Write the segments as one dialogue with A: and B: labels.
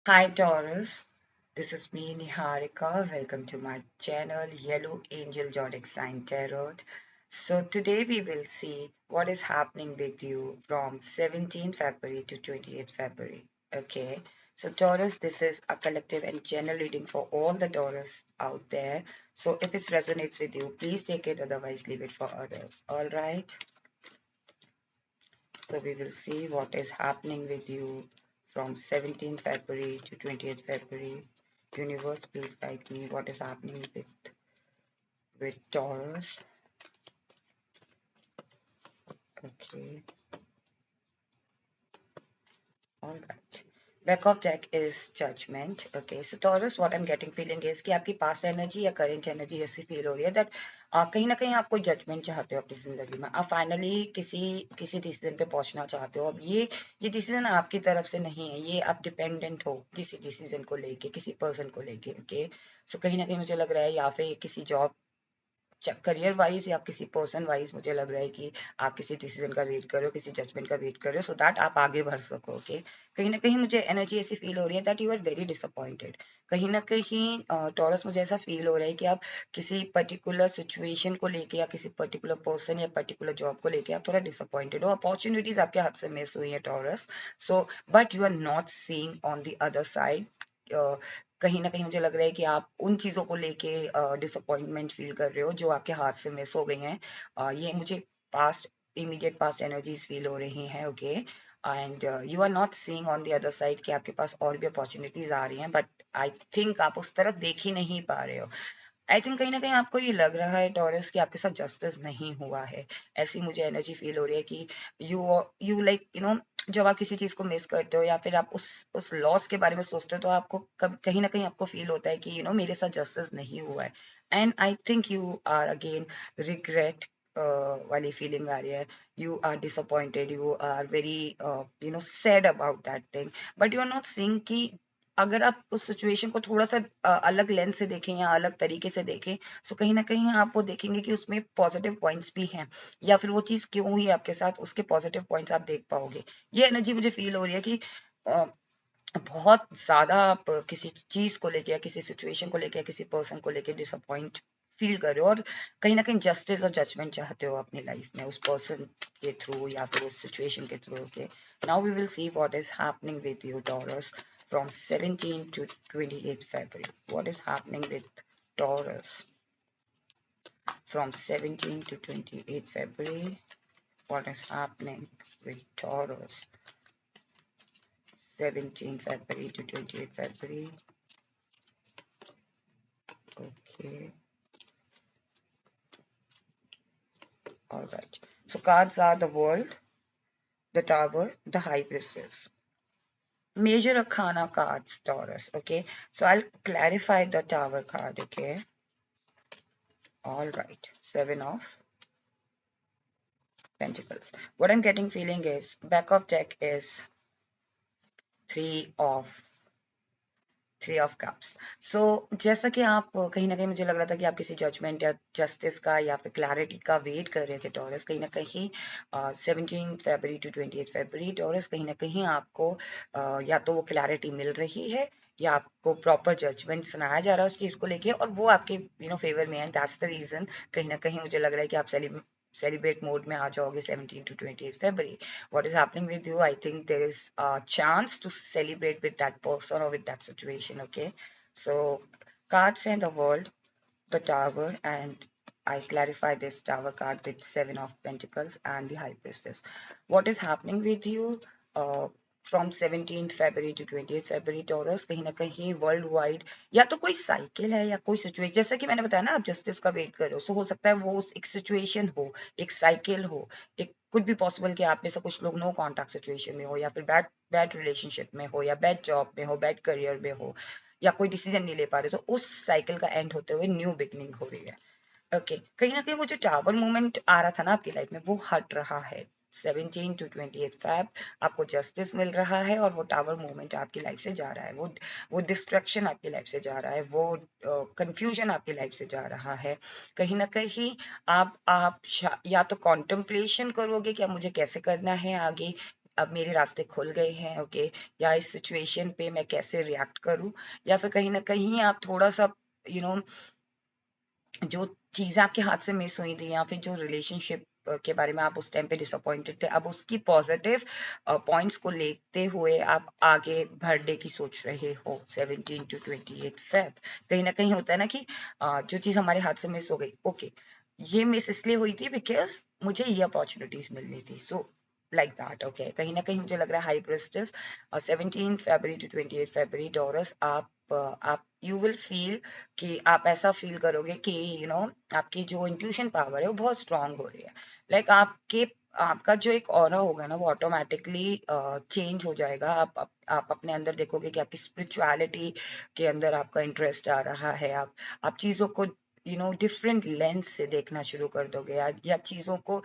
A: Hi Taurus, this is me Niharika. Welcome to my channel Yellow Angel Zodiac Sign Tarot. So today we will see what is happening with you from 17th February to 28th February. Okay, so Taurus, this is a collective and general reading for all the Taurus out there. So if it resonates with you, please take it, otherwise leave it for others. All right. So we will see what is happening with you from 17th February to 20th February. Universe, please guide me. What is happening with Taurus? Okay, all right. Back of deck is judgment. Okay, so Taurus, what I'm getting feeling is कि आपकी past energy या current energy ऐसी feel हो रही है that कहीं ना कहीं आप कोई judgment चाहते हो अपनी जिंदगी में, आप फाइनली किसी किसी डिसीजन पे पहुंचना चाहते हो। अब ये डिसीजन आपकी तरफ से नहीं है, ये आप डिपेंडेंट हो किसी डिसीजन को लेके, किसी पर्सन को लेके। ओके, सो कहीं ना कहीं मुझे लग रहा है या फिर किसी जॉब करियर वाइज या किसी पर्सन वाइज मुझे लग रहा है कि आप किसी डिसीजन का वेट कर रहे हो, किसी जजमेंट का वेट कर रहे हो, सो दैट आप आगे बढ़ सको। ओके, कहीं ना कहीं मुझे एनर्जी ऐसी फील हो रही है that you are very disappointed. कहीं ना कहीं टॉरस मुझे ऐसा फील हो रहा है कि आप किसी पर्टिकुलर सिचुएशन को लेके या किसी पर्टिकुलर पर्सन या पर्टिकुलर जॉब को लेके आप थोड़ा डिसअपॉइंटेड हो। अपॉर्चुनिटीज आपके हाथ से मिस हुई है Taurus, so but you are not seeing on the other side. कहीं ना कहीं मुझे लग रहा है कि आप उन चीज़ों को लेके डिसअपॉइंटमेंट फील कर रहे हो जो आपके हाथ से मिस हो गई हैं। ये मुझे past immediate past energies feel हो रही हैं। Okay, and you are not seeing on the other side कि आपके पास और भी अपॉर्चुनिटीज आ रही हैं, बट आई थिंक आप उस तरफ देख ही नहीं पा रहे हो। आई थिंक कहीं ना कहीं आपको ये लग रहा है टॉरस कि आपके साथ जस्टिस नहीं हुआ है। ऐसी मुझे एनर्जी फील हो रही है कि you you like you know जब आप किसी चीज को मिस करते हो या फिर आप उस लॉस के बारे में सोचते हो, तो आपको कहीं ना कहीं आपको फील होता है कि मेरे साथ जस्टिस नहीं हुआ है। And I think you are again regret वाली फीलिंग आ रही है। You are disappointed, you are very sad about that thing, but you are not seeing कि अगर आप उस सिचुएशन को थोड़ा सा अलग लेंस से देखें या अलग तरीके से देखें, सो कहीं ना कहीं आप वो देखेंगे कि उसमें पॉजिटिव पॉइंट्स भी हैं, या फिर वो चीज़ क्यों हुई आपके साथ उसके पॉजिटिव पॉइंट्स आप देख पाओगे। ये एनर्जी मुझे फील हो रही है कि अ, बहुत ज्यादा आप किसी चीज को लेके या किसी सिचुएशन को लेके या किसी पर्सन को लेके डिसअपॉइंट फील कर रहे हो, और कहीं ना कहीं जस्टिस और जजमेंट चाहते हो अपनी लाइफ में उस पर्सन के थ्रू या फिर उस सिचुएशन के थ्रू। Okay, now we will see what is happening with you Taurus from 17 to 28th February. What is happening with Taurus from 17 to 28th February? What is happening with Taurus 17th February to 28th February? Okay, all right. So cards are the World, the Tower, the High Priestess. Major Arcana cards, Taurus. Okay, so I'll clarify the Tower card. Okay, all right. Seven of Pentacles. What I'm getting feeling is back of deck is three of three of cups. So जैसा कि आप कहीं ना कहीं मुझे लग रहा था कि आप किसी जजमेंट या जस्टिस का या फिर क्लैरिटी का वेट कर रहे थे टॉरस। कहीं ना कहीं 17 फरवरी टू 28 फरवरी टॉरस, कहीं ना कहीं आपको या तो वो क्लैरिटी मिल रही है या आपको प्रॉपर जजमेंट सुनाया जा रहा है उस चीज को लेके, और वो आपके फेवर में है। दैट्स द रीजन कहीं ना कहीं मुझे लग रहा है कि आप सेलिब्रेट मोड में आ जाओगे 17 to 28 February. What is happening with you? I think there is a chance to celebrate with that person or with that situation. Okay, so cards and the World, the Tower, and I clarify this Tower card with Seven of Pentacles and the High Priestess. What is happening with you from 17th February to 28th February Taurus? कहीं ना कहीं world wide या तो कोई cycle है या कोई situation, जैसा कि मैंने बताया ना आप जस्टिस का वेट कर रहे हो, सो हो सकता है वो एक सिचुएशन हो, एक साइकिल हो, एक कुड भी पॉसिबल कि आप में से कुछ लोग नो कॉन्टैक्ट सिचुएशन में हो, या फिर बैड बैड रिलेशनशिप में हो, या बैड जॉब में हो, बैड करियर में हो, या कोई डिसीजन नहीं ले पा रहे, तो उस साइकिल का एंड होते हुए न्यू बिगनिंग हो रही है। ओके, कहीं ना कहीं वो जो टावर मूवमेंट आ रहा था ना आपकी लाइफ में वो हट रहा है। 17 to 28 फेब आपको जस्टिस मिल रहा है, और वो टावर मूवमेंट आपकी लाइफ से जा रहा है, वो डिस्ट्रक्शन आपकी लाइफ से जा रहा है, वो कंफ्यूजन आपकी लाइफ से जा रहा है। कहीं ना कहीं आप या तो कॉन्टेम्पलेशन करोगे कि अब मुझे कैसे करना है आगे, अब मेरे रास्ते खुल गए हैं, ओके, या इस सिचुएशन पे मैं कैसे रिएक्ट करूं, या फिर कहीं ना कहीं आप थोड़ा सा यू नो जो चीजें आपके हाथ से मिस हुई थी, या फिर जो रिलेशनशिप के बारे में आप उस टाइम पे डिसअपॉइंटेड थे, अब उसकी पॉजिटिव पॉइंट्स को लेते हुए आप आगे बढ़ने की सोच रहे हो 17 to 28 फेब। कहीं ना कहीं होता है ना कि जो चीज हमारे हाथ से मिस हो गई, ओके, ये मिस इसलिए हुई थी बिकॉज मुझे ये अपॉर्चुनिटीज मिलनी थी, सो लाइक दैट, ओके। कहीं ना कहीं मुझे लग रहा है हाई प्रेस्टिस 17 फरवरी to 28 फरवरी डॉरस, आप यू विल फील कि आप ऐसा फील करोगे कि आपकी जो इंट्यूशन पावर है वो बहुत स्ट्रांग हो रही है। लाइक आपका जो एक ऑरा होगा ना, वो ऑटोमेटिकली चेंज हो जाएगा। आप अपने अंदर देखोगे कि आपकी स्पिरिचुअलिटी के अंदर आपका इंटरेस्ट आ रहा है। आप चीज़ों को डिफरेंट लेंस से देखना शुरू कर दोगे, या चीज़ों को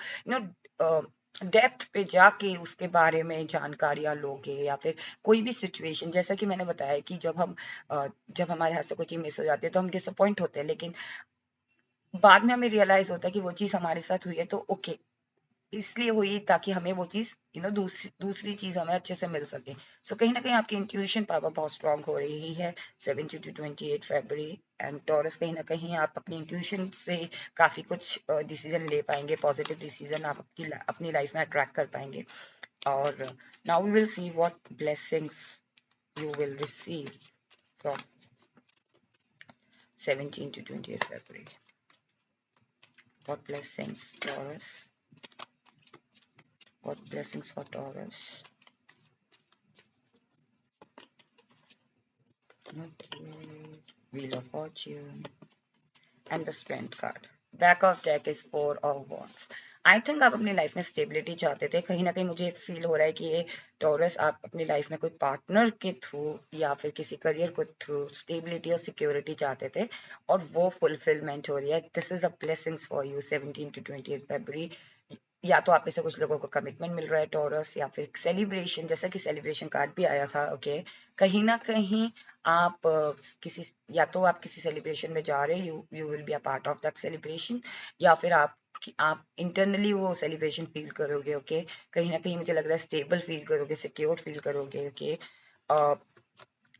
A: डेप्थ पे जाके उसके बारे में जानकारियां लोगे, या फिर कोई भी सिचुएशन, जैसा कि मैंने बताया कि जब हमारे हाथ से कोई चीज मिस हो जाती है तो हम डिसअपॉइंट होते हैं, लेकिन बाद में हमें रियलाइज होता है कि वो चीज हमारे साथ हुई है तो ओके, इसलिए हुई ताकि हमें वो चीज दूसरी चीज हमें अच्छे से मिल सके। सो कहीं ना कहीं आपकी इंट्यूशन पावर बहुत स्ट्रांग हो रही है 17 to 28 फरवरी। एंड टॉरस, कहीं ना कहीं आप अपनी इंट्यूशन से काफी कुछ डिसीजन ले पाएंगे, पॉजिटिव डिसीजन आप अपनी लाइफ में अट्रैक्ट कर पाएंगे। और now we will see what blessings you will receive from 17 to 28 February. What blessings, Taurus? What blessings for Taurus? Okay. Wheel of Fortune and the Strength card. Back of deck is 4 of Wands. I think आप अपनी life में stability चाहते थे। कहीं ना कहीं मुझे feel हो रहा है कि ये टॉरस, आप अपनी लाइफ में कोई पार्टनर के थ्रू या फिर किसी करियर को थ्रू स्टेबिलिटी और सिक्योरिटी चाहते थे, और वो फुलफिलमेंट हो रही है। This is a blessings for you 17 to 28 फरवरी। या तो आप में से कुछ लोगों को कमिटमेंट मिल रहा है टॉरस, या फिर सेलिब्रेशन, जैसा कि सेलिब्रेशन कार्ड भी आया था, ओके। कहीं ना कहीं आप किसी या तो आप किसी सेलिब्रेशन में जा रहे हैं, you will be a part of that celebration, या फिर आप इंटरनली वो सेलिब्रेशन फील करोगे, ओके। कहीं ना कहीं मुझे लग रहा है स्टेबल फील करोगे, सिक्योर फील करोगे, ओके।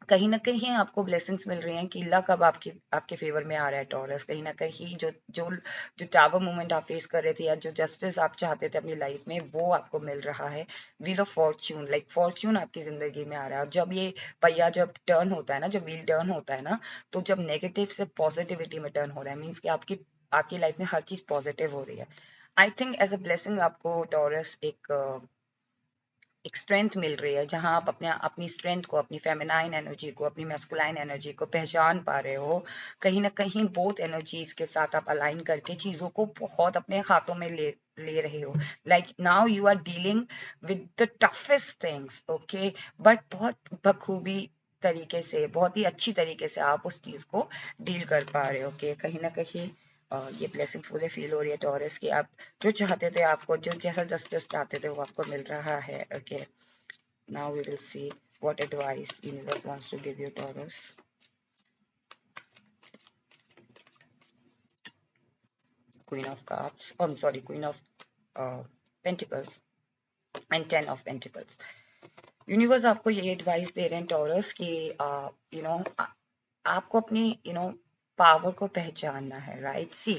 A: कहीं ना कहीं आपको ब्लेसिंग्स मिल रही हैं कि लक अब आपके फेवर में आ रहा है टॉरस। कहीं ना कहीं जो जो जो टावर मूवमेंट आप फेस कर रहे थे, या जो जस्टिस आप चाहते थे अपनी लाइफ में, वो आपको मिल रहा है। Wheel of Fortune, like Fortune आपकी जिंदगी में आ रहा है। जब ये पहिया जब टर्न होता है ना, जब व्हील टर्न होता है ना, तो जब नेगेटिव से पॉजिटिविटी में टर्न हो रहा है, मीन्स कि आपकी आपकी लाइफ में हर चीज पॉजिटिव हो रही है। I think as a blessing आपको टॉरस एक स्ट्रेंथ मिल रही है, जहां आप अपनी स्ट्रेंथ को, अपनी फेमिनाइन एनर्जी को, अपनी मैस्कुलाइन एनर्जी को पहचान पा रहे हो। कहीं ना कहीं बोथ एनर्जीज के साथ आप अलाइन करके चीजों को बहुत अपने हाथों में ले रहे हो। Like now you are dealing with the toughest things, okay, but बहुत बखूबी तरीके से, बहुत ही अच्छी तरीके से आप उस चीज को डील कर पा रहे हो, ओके। कहीं ना कहीं ये ब्लेसिंग्स मुझे फील हो रही है टॉरस की। आप जो चाहते थे, आपको जो जैसा जस्टिस चाहते थे, वो आपको मिल रहा है, okay. Now we will see what advice universe wants to give you Taurus. Queen of cups, I am sorry, queen of pentacles and 10 of Pentacles। Universe आपको ये एडवाइस दे रहे हैं टॉरस कि यू नो आपको अपनी पावर को पहचानना है, right. See,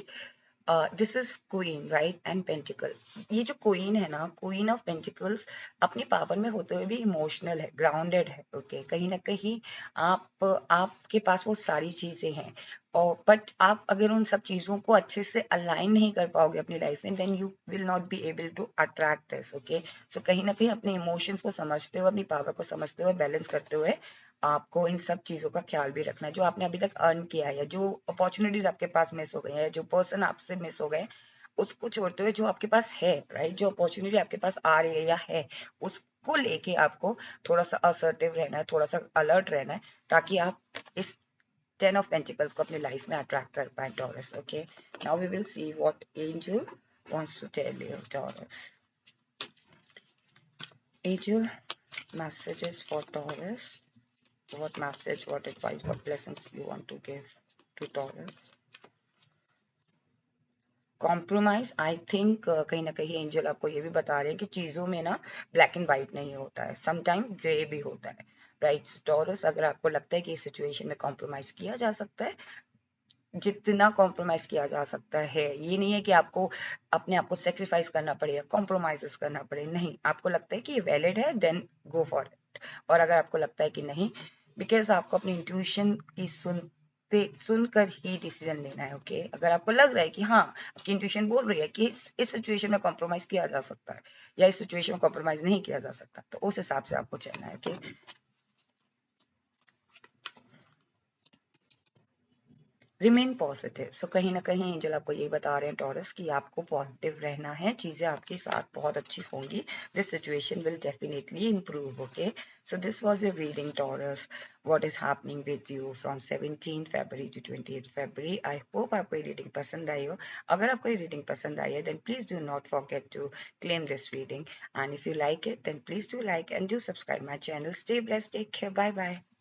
A: this is queen, right, and pentacle. ये जो क्वीन है ना, क्वीन ऑफ पेंटिकल्स, अपनी पावर में होते हुए भी इमोशनल है, ग्राउंडेड है, ओके। कहीं ना कहीं आपके पास वो सारी चीजें हैं, और बट आप अगर उन सब चीजों को अच्छे से अलाइन नहीं कर पाओगे अपनी लाइफ में, then you will not be able to attract this, okay. So कहीं ना कहीं अपने इमोशंस को समझते हुए, अपनी पावर को समझते हुए, बैलेंस करते हुए, आपको इन सब चीजों का ख्याल भी रखना है। जो आपने अभी तक अर्न किया है, या जो अपॉर्चुनिटीज आपके पास मिस हो गई है, जो पर्सन आपसे मिस हो गए, उसको छोड़ते हुए जो आपके पास है, राइट, जो अपॉर्चुनिटी आपके पास आ रही है या है, उसको लेके आपको थोड़ा सा असर्टिव रहना है, थोड़ा सा अलर्ट रहना है, ताकि आप इस 10 of Pentacles को अपनी लाइफ में अट्रैक्ट कर पाए Taurus, okay. Now we will see what angel wants to tell you Taurus. Angel messages for Taurus. What message, what advice, what blessings you want to give to Taurus? Compromise I think कहीं ना कहीं angel आपको ये भी बता रहे हैं कि चीज़ों में ना ब्लैक एंड वाइट नहीं होता है, समटाइम ग्रे भी होता है, राइट टॉरस। अगर आपको लगता है कि इस सिचुएशन में कॉम्प्रोमाइज किया जा सकता है, जितना कॉम्प्रोमाइज किया जा सकता है, ये नहीं है कि आपको अपने आप को सेक्रीफाइस करना पड़ेगा, कॉम्प्रोमाइज करना पड़े, नहीं। आपको लगता है कि ये वैलिड है, देन गो फॉर इट। और अगर आपको लगता है कि नहीं, बिकॉज आपको अपनी इंट्यूशन की सुनकर ही डिसीजन लेना है, ओके। अगर आपको लग रहा है कि हाँ, आपकी इंट्यूशन बोल रही है कि इस सिचुएशन में कॉम्प्रोमाइज किया जा सकता है या इस सिचुएशन में कॉम्प्रोमाइज नहीं किया जा सकता, तो उस हिसाब से आपको चलना है, ओके। Remain positive. सो कहीं ना कहीं एंजल आपको यही बता रहे हैं टॉरस कि आपको पॉजिटिव रहना है, चीजें आपके साथ बहुत अच्छी होंगी, this situation will definitely improve, okay. So this was your reading Taurus, what is happening with you from 17 February to 28 February. I hope आपको ये रीडिंग पसंद आई हो। अगर आपको ये रीडिंग पसंद आई है, then please do not forget to claim this reading, and if you like it, then please do like and do subscribe my channel. Stay blessed, take care, bye bye.